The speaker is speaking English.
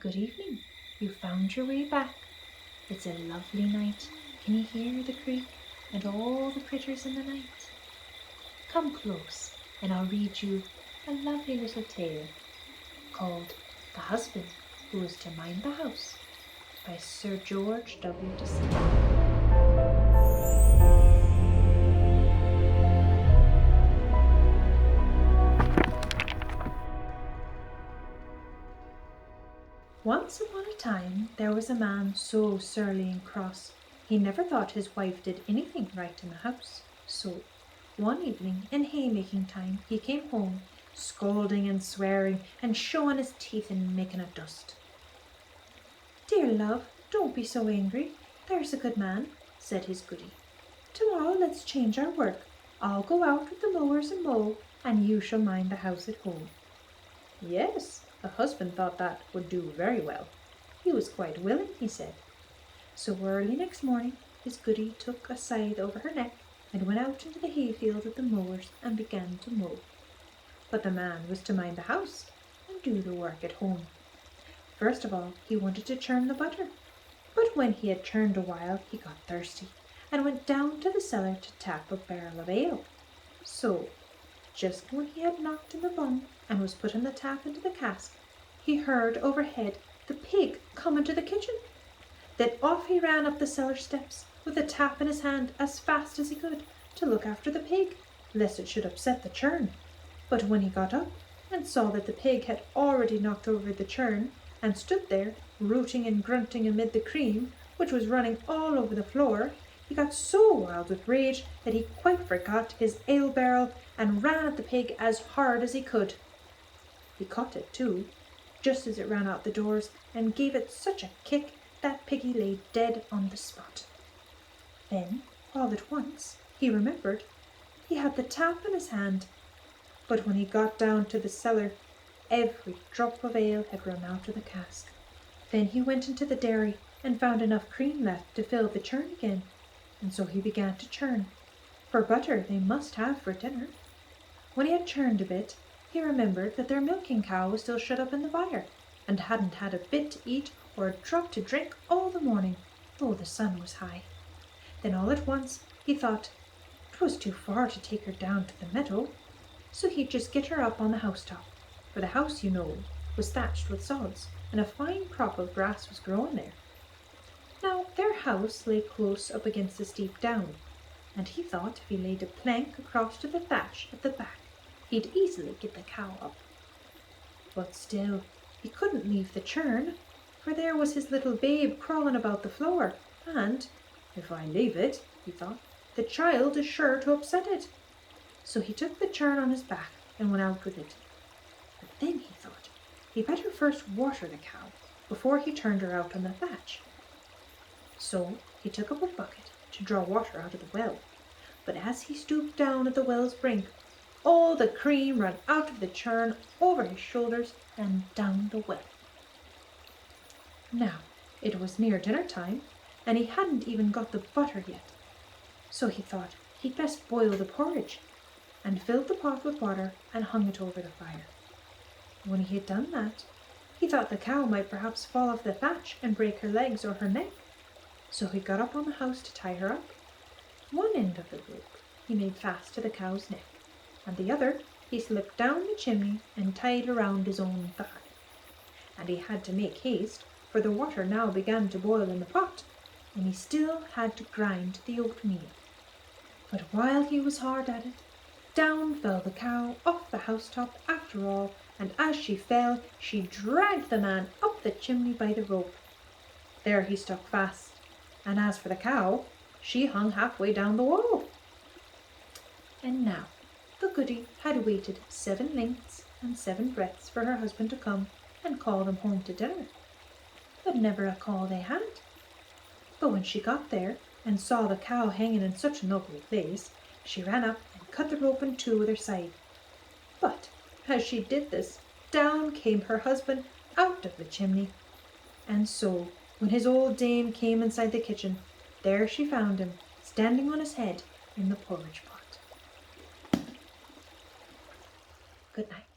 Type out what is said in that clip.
good evening. You found your way back. It's a lovely night. Can you hear the creek and all the critters in the night? Come close, and I'll read you a lovely little tale called The Husband Who Was to Mind the House by Sir George W. Desent. Once upon a time there was a man so surly and cross he never thought his wife did anything right in the house. So one evening in haymaking time he came home, scolding and swearing and showing his teeth and making a dust. "Dear love, don't be so angry, there's a good man," said his goody. "Tomorrow let's change our work. I'll go out with the mowers and mow, and you shall mind the house at home." Yes, the husband thought that would do very well. He was quite willing, he said. So early next morning his goody took a scythe over her neck and went out into the hayfield with the mowers and began to mow. But the man was to mind the house and do the work at home. First of all he wanted to churn the butter, but when he had churned a while he got thirsty and went down to the cellar to tap a barrel of ale. So just when he had knocked in the bung and was putting the tap into the cask, he heard overhead the pig come into the kitchen. Then off he ran up the cellar steps with the tap in his hand as fast as he could to look after the pig, lest it should upset the churn. But when he got up and saw that the pig had already knocked over the churn and stood there rooting and grunting amid the cream, which was running all over the floor, he got so wild with rage that he quite forgot his ale barrel and ran at the pig as hard as he could. He caught it too, just as it ran out the doors, and gave it such a kick that piggy lay dead on the spot. Then, all at once, he remembered he had the tap in his hand, but when he got down to the cellar, every drop of ale had run out of the cask. Then he went into the dairy and found enough cream left to fill the churn again, and so he began to churn, for butter they must have for dinner. When he had churned a bit, he remembered that their milking cow was still shut up in the byre, and hadn't had a bit to eat or a drop to drink all the morning, though the sun was high. Then all at once he thought 'twas too far to take her down to the meadow, so he'd just get her up on the housetop, for the house, you know, was thatched with sods, and a fine crop of grass was growing there. Now their house lay close up against a steep down, and he thought if he laid a plank across to the thatch at the back, he'd easily get the cow up. But still he couldn't leave the churn, for there was his little babe crawling about the floor, and if I leave it, he thought, the child is sure to upset it. So he took the churn on his back and went out with it. But then he thought he'd better first water the cow before he turned her out on the thatch. So he took up a bucket to draw water out of the well, but as he stooped down at the well's brink, all the cream ran out of the churn over his shoulders and down the well. Now it was near dinner time, and he hadn't even got the butter yet, so he thought he'd best boil the porridge, and filled the pot with water and hung it over the fire. When he had done that, he thought the cow might perhaps fall off the thatch and break her legs or her neck, so he got up on the house to tie her up. One end of the rope he made fast to the cow's neck, and the other he slipped down the chimney and tied around his own thigh. And he had to make haste, for the water now began to boil in the pot, and he still had to grind the oatmeal. But while he was hard at it, down fell the cow off the housetop after all, and as she fell, she dragged the man up the chimney by the rope. There he stuck fast, and as for the cow, she hung halfway down the wall. And now the goody had waited 7 lengths and 7 breadths for her husband to come and call them home to dinner, but never a call they had. But when she got there and saw the cow hanging in such an ugly place, she ran up and cut the rope in two with her scythe. But as she did this, down came her husband out of the chimney, and so when his old dame came inside the kitchen, there she found him standing on his head in the porridge pot. Good night.